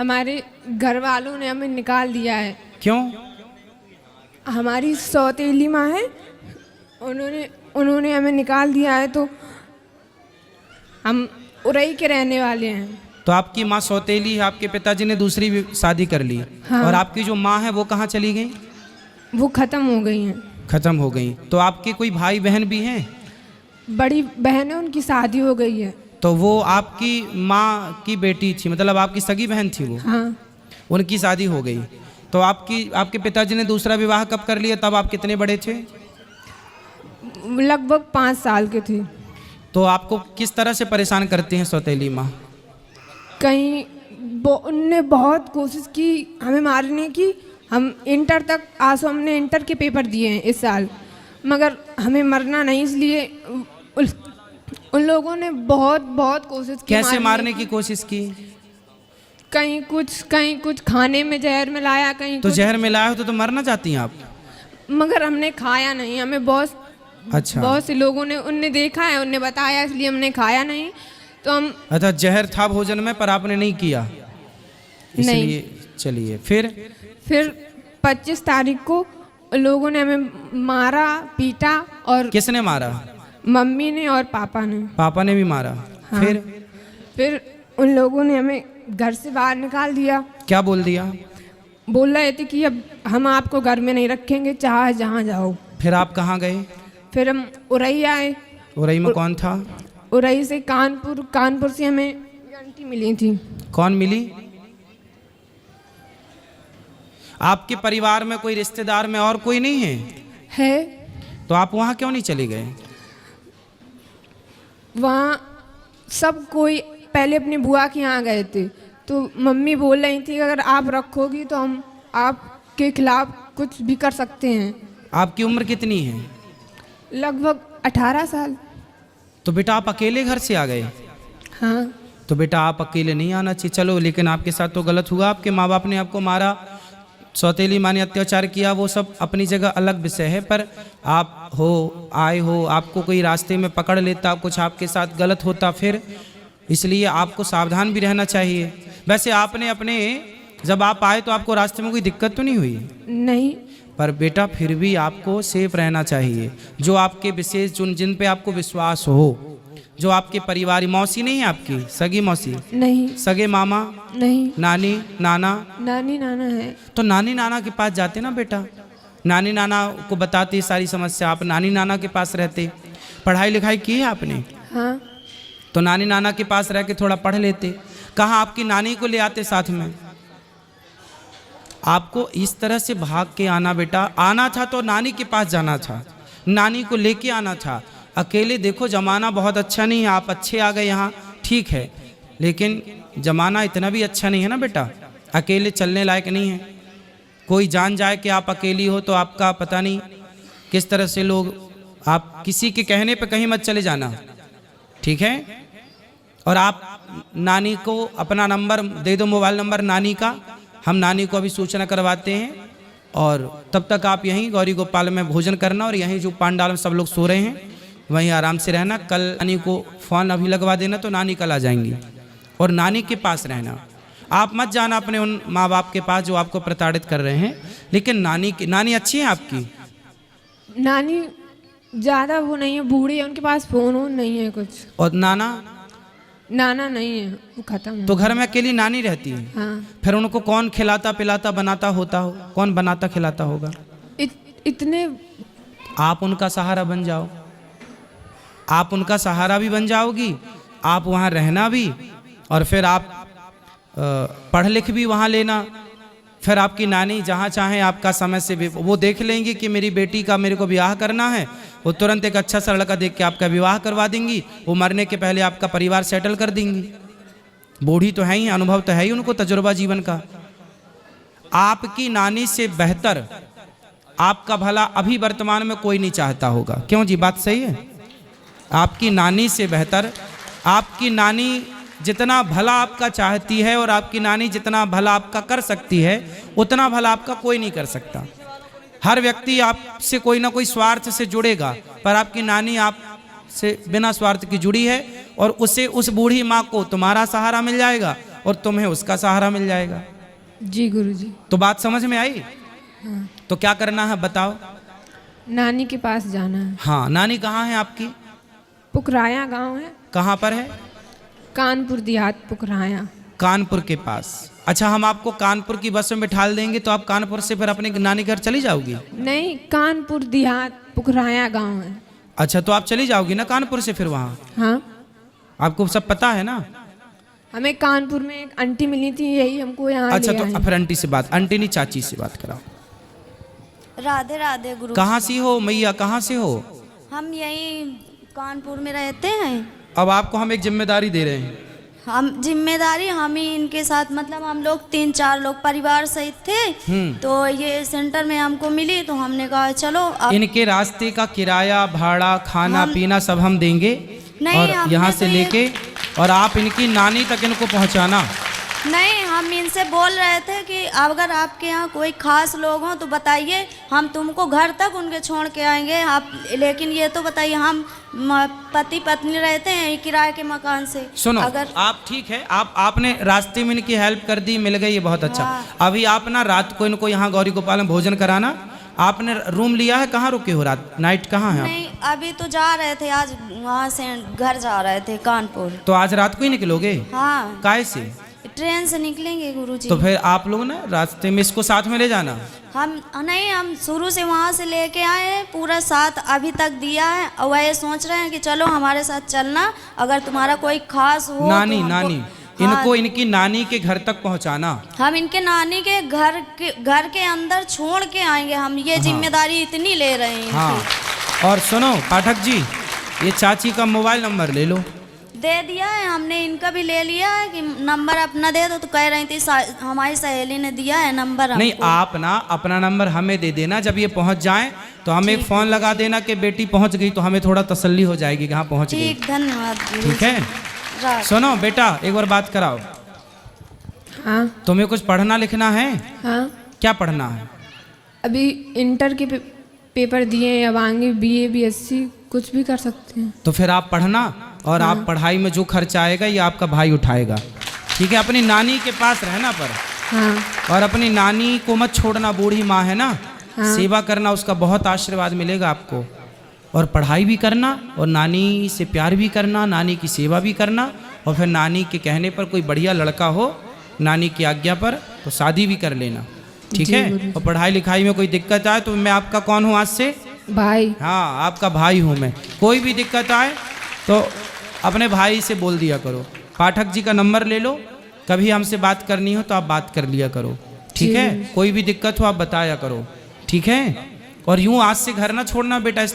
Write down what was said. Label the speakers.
Speaker 1: हमारे घर वालों ने हमें निकाल दिया है।
Speaker 2: क्यों?
Speaker 1: हमारी सौतेली माँ है, उन्होंने हमें निकाल दिया है, तो हम उरई के रहने वाले हैं।
Speaker 2: तो आपकी माँ सौतेली है, आपके पिताजी ने दूसरी भी शादी कर ली।
Speaker 1: हाँ।
Speaker 2: और आपकी जो माँ है वो कहाँ चली गई?
Speaker 1: वो ख़त्म हो गई हैं।
Speaker 2: खत्म हो गई। तो आपके कोई भाई बहन भी हैं?
Speaker 1: बड़ी बहन है, उनकी शादी हो गई है।
Speaker 2: तो वो आपकी माँ की बेटी थी, मतलब आपकी सगी बहन थी वो?
Speaker 1: हाँ।
Speaker 2: उनकी शादी हो गई। तो आपके पिताजी ने दूसरा विवाह कब कर लिया? तब आप कितने बड़े थे?
Speaker 1: लगभग 5 साल के थे।
Speaker 2: तो आपको किस तरह से परेशान करती हैं सौतेली माँ?
Speaker 1: कहीं उनने बहुत कोशिश की हमें मारने की। हम इंटर तक हमने इंटर के पेपर दिए हैं इस साल, मगर हमें मरना नहीं, इसलिए उन लोगों ने बहुत बहुत कोशिश की।
Speaker 2: कैसे मारने की कोशिश की?
Speaker 1: कहीं कुछ खाने में जहर मिलाया, कहीं
Speaker 2: तो
Speaker 1: कुछ।
Speaker 2: जहर मिलाया हो तो मरना चाहती हैं आप?
Speaker 1: मगर हमने खाया नहीं। हमें
Speaker 2: अच्छा।
Speaker 1: बहुत से लोगों ने उनने देखा है, उनने बताया, इसलिए हमने खाया नहीं। तो हम
Speaker 2: अच्छा, जहर था भोजन में पर आपने नहीं किया, इसलिए। चलिए फिर
Speaker 1: 25 तारीख को लोगों ने हमें मारा, पीटा। और
Speaker 2: किसने मारा?
Speaker 1: मम्मी ने और पापा ने।
Speaker 2: पापा ने भी मारा।
Speaker 1: हाँ। फिर उन लोगों ने हमें घर से बाहर निकाल दिया।
Speaker 2: क्या बोल दिया?
Speaker 1: बोल रहे थे कि अब हम आपको घर में नहीं रखेंगे, चाहे जहाँ जाओ।
Speaker 2: फिर आप कहाँ गए?
Speaker 1: फिर हम उरई आए।
Speaker 2: उरई में कौन था?
Speaker 1: उरई से कानपुर से हमें आंटी मिली थी।
Speaker 2: कौन मिली? आपके परिवार में कोई रिश्तेदार में और कोई नहीं है? तो आप वहाँ क्यों नहीं चले गए?
Speaker 1: वहाँ सब कोई पहले अपनी बुआ के यहाँ गए थे, तो मम्मी बोल रही थी अगर आप रखोगी तो हम आपके खिलाफ कुछ भी कर सकते हैं।
Speaker 2: आपकी उम्र कितनी है?
Speaker 1: लगभग 18 साल।
Speaker 2: तो बेटा आप अकेले घर से आ गए?
Speaker 1: हाँ।
Speaker 2: तो बेटा आप अकेले नहीं आना चाहिए। चलो, लेकिन आपके साथ तो गलत हुआ। आपके माँ बाप ने आपको मारा, सौतेली माँ ने अत्याचार किया, वो सब अपनी जगह अलग विषय है। पर आप आए हो, आपको कोई रास्ते में पकड़ लेता, कुछ आपके साथ गलत होता फिर, इसलिए आपको सावधान भी रहना चाहिए। वैसे आपने जब आप आए तो आपको रास्ते में कोई दिक्कत तो नहीं हुई?
Speaker 1: नहीं।
Speaker 2: पर बेटा फिर भी आपको सेफ रहना चाहिए। जो आपके विशेष जिन पे आपको विश्वास हो, जो आपके परिवार, मौसी नहीं है आपकी? सगी मौसी
Speaker 1: नहीं।
Speaker 2: सगे मामा
Speaker 1: नहीं।
Speaker 2: नानी नाना?
Speaker 1: नानी नाना है।
Speaker 2: तो नानी नाना के पास जाते ना बेटा, नानी नाना को बताते सारी समस्या, आप नानी नाना के पास रहते। पढ़ाई लिखाई की है आपने?
Speaker 1: हाँ।
Speaker 2: तो नानी नाना के पास रह के थोड़ा पढ़ लेते। कहाँ आपकी नानी को ले आते साथ में? आपको इस तरह से भाग के आना बेटा, आना था तो नानी के पास जाना था, नानी को लेके आना था। अकेले देखो ज़माना बहुत अच्छा नहीं है, आप अच्छे आ गए यहाँ, ठीक है, लेकिन ज़माना इतना भी अच्छा नहीं है ना बेटा, अकेले चलने लायक नहीं है। कोई जान जाए कि आप अकेली हो तो आपका पता नहीं किस तरह से लोग, आप किसी के कहने पे कहीं मत चले जाना, ठीक है? और आप नानी को अपना नंबर दे दो, मोबाइल नंबर नानी का, हम नानी को अभी सूचना करवाते हैं। और तब तक आप यहीं गौरी गोपाल में भोजन करना, और यहीं जो पांडाल में सब लोग सो रहे हैं वहीं आराम से रहना। कल नानी को फ़ोन अभी लगवा देना तो नानी कल आ जाएंगी, और नानी के पास रहना। आप मत जाना अपने उन माँ बाप के पास जो आपको प्रताड़ित कर रहे हैं, लेकिन नानी अच्छी है आपकी?
Speaker 1: नानी ज़्यादा वो नहीं है, बूढ़ी है, उनके पास फ़ोन नहीं है कुछ।
Speaker 2: और
Speaker 1: नाना नहीं है, वो खत्म।
Speaker 2: तो घर में अकेली नानी रहती है?
Speaker 1: हाँ।
Speaker 2: फिर उनको कौन खिलाता पिलाता बनाता होता हो? कौन बनाता खिलाता होगा?
Speaker 1: इतने
Speaker 2: आप उनका सहारा बन जाओ, आप उनका सहारा भी बन जाओगी, आप वहाँ रहना भी, और फिर आप पढ़ लिख भी वहाँ लेना। फिर आपकी नानी जहाँ चाहें आपका समय से वो देख लेंगी कि मेरी बेटी का मेरे को ब्याह करना है, वो तुरंत एक अच्छा सा लड़का देख के आपका विवाह करवा देंगी। वो मरने के पहले आपका परिवार सेटल कर देंगी। बूढ़ी तो है ही, अनुभव तो है ही उनको, तजुर्बा जीवन का। आपकी नानी से बेहतर आपका भला अभी वर्तमान में कोई नहीं चाहता होगा। क्यों जी, बात सही है? आपकी नानी से बेहतर, आपकी नानी जितना भला आपका चाहती है और आपकी नानी जितना भला आपका कर सकती है, उतना भला आपका कोई नहीं कर सकता। हर व्यक्ति आपसे कोई ना कोई स्वार्थ से जुड़ेगा, पर आपकी नानी आपसे बिना स्वार्थ की जुड़ी है, और उसे, उस बूढ़ी माँ को तुम्हारा सहारा मिल जाएगा, और तुम्हें उसका सहारा मिल जाएगा।
Speaker 1: जी गुरुजी।
Speaker 2: तो बात समझ में आई?
Speaker 1: हाँ।
Speaker 2: तो क्या करना है बताओ?
Speaker 1: नानी के पास जाना है।
Speaker 2: हाँ, नानी कहाँ है आपकी?
Speaker 1: पुकराया गांव है।
Speaker 2: कहाँ पर है?
Speaker 1: कानपुर देहात पुकराया।
Speaker 2: कानपुर के पास। अच्छा, हम आपको कानपुर की बस में बिठा देंगे तो आप कानपुर से फिर अपने नानी घर चली जाओगी?
Speaker 1: नहीं, कानपुर देहात पुकराया गांव है।
Speaker 2: अच्छा, तो आप चली जाओगी ना कानपुर से फिर वहाँ?
Speaker 1: हाँ,
Speaker 2: आपको सब पता है ना?
Speaker 1: हमें कानपुर में एक आंटी मिली थी, यही हमको यहाँ
Speaker 2: अच्छा,
Speaker 1: ले
Speaker 2: तो
Speaker 1: आए।
Speaker 2: फिर आंटी से बात, आंटी नहीं चाची से बात कराओ।
Speaker 3: राधे राधे गुरु।
Speaker 2: कहाँ से हो मैया, कहाँ से हो?
Speaker 3: हम यही कानपुर में रहते हैं।
Speaker 2: अब आपको हम एक जिम्मेदारी दे रहे हैं।
Speaker 3: हम जिम्मेदारी हम ही इनके साथ, मतलब हम लोग 3-4 लोग परिवार सहित थे, तो ये सेंटर में हमको मिली तो हमने कहा चलो अब
Speaker 2: इनके रास्ते का किराया, भाड़ा, खाना पीना सब हम देंगे।
Speaker 3: नहीं,
Speaker 2: और
Speaker 3: हमने
Speaker 2: यहाँ
Speaker 3: तो
Speaker 2: से
Speaker 3: ये-
Speaker 2: लेके और आप इनकी नानी तक इनको पहुँचाना।
Speaker 3: नहीं, हम इनसे बोल रहे थे कि अगर आपके यहाँ कोई खास लोग हों तो बताइए, हम तुमको घर तक उनके छोड़ के आएंगे। आप लेकिन ये तो बताइए, हम पति पत्नी रहते हैं किराए के मकान से।
Speaker 2: सुनो,
Speaker 3: अगर
Speaker 2: आप ठीक है, आपने रास्ते में इनकी हेल्प कर दी, मिल गई, ये बहुत अच्छा।
Speaker 3: हाँ।
Speaker 2: अभी आप ना रात को इनको यहाँ गौरी गोपाल में भोजन कराना। आपने रूम लिया है? कहाँ रुके हो रात, नाइट कहाँ है आप?
Speaker 3: नहीं, अभी तो जा रहे थे, आज वहाँ से घर जा रहे थे कानपुर।
Speaker 2: तो आज रात को ही निकलोगे?
Speaker 3: हाँ,
Speaker 2: काय से?
Speaker 3: ट्रेन से निकलेंगे गुरुजी।
Speaker 2: तो फिर आप लोग ना रास्ते में इसको साथ में ले जाना।
Speaker 3: हम नहीं, हम शुरू से वहाँ से लेके आए हैं, पूरा साथ अभी तक दिया है, और वह ये सोच रहे हैं कि चलो हमारे साथ चलना, अगर तुम्हारा कोई खास हो
Speaker 2: नानी
Speaker 3: तो हमको-
Speaker 2: नानी
Speaker 3: हाँ,
Speaker 2: इनको इनकी नानी के घर तक पहुंचाना।
Speaker 3: हम इनके नानी के घर के अंदर छोड़ के आएंगे। हम ये जिम्मेदारी इतनी ले रहे हैं।
Speaker 2: हाँ, और सुनो पाठक जी, ये चाची का मोबाइल नंबर ले लो।
Speaker 3: दे दिया है हमने, इनका भी ले लिया है कि नंबर अपना दे दो, तो कह रही थी हमारी सहेली ने दिया है नंबर
Speaker 2: नहीं,
Speaker 3: हमको।
Speaker 2: आप ना अपना नंबर हमें दे देना। जब ये पहुंच जाए तो हमें एक फोन लगा देना कि बेटी पहुंच गई, तो हमें थोड़ा तसल्ली हो जाएगी कि हाँ पहुंच गई।
Speaker 3: ठीक, धन्यवाद गुरु
Speaker 2: ठीक है,
Speaker 3: जी।
Speaker 2: सुनो बेटा, एक बार बात कराओ।
Speaker 1: हाँ
Speaker 2: तुम्हें कुछ पढ़ना लिखना है?
Speaker 1: हाँ,
Speaker 2: क्या पढ़ना है?
Speaker 1: अभी इंटर के पेपर दिए हैं, अब आगे BA BSc कुछ भी कर सकते हैं।
Speaker 2: तो फिर आप पढ़ना, और आप पढ़ाई में जो खर्चा आएगा ये आपका भाई उठाएगा। ठीक है, अपनी नानी के पास रहना पर।
Speaker 1: हाँ
Speaker 2: और अपनी नानी को मत छोड़ना, बूढ़ी माँ है ना।
Speaker 1: हाँ।
Speaker 2: सेवा करना, उसका बहुत आशीर्वाद मिलेगा आपको। और पढ़ाई भी करना, और नानी से प्यार भी करना, नानी की सेवा भी करना, और फिर नानी के कहने पर कोई बढ़िया लड़का हो, नानी की आज्ञा पर, तो शादी भी कर लेना। ठीक
Speaker 1: जी,
Speaker 2: है,
Speaker 1: गुरुजी।
Speaker 2: और पढ़ाई लिखाई में कोई दिक्कत आए तो मैं आपका कौन हूँ आज से?
Speaker 1: भाई।
Speaker 2: हाँ, आपका भाई हूँ मैं। कोई भी दिक्कत आए तो अपने भाई से बोल दिया करो। पाठक जी का नंबर ले लो, कभी हमसे बात करनी हो तो आप बात कर लिया करो। ठीक है, कोई भी दिक्कत हो आप बताया करो। ठीक है, और यूं आज से घर ना छोड़ना बेटा। इस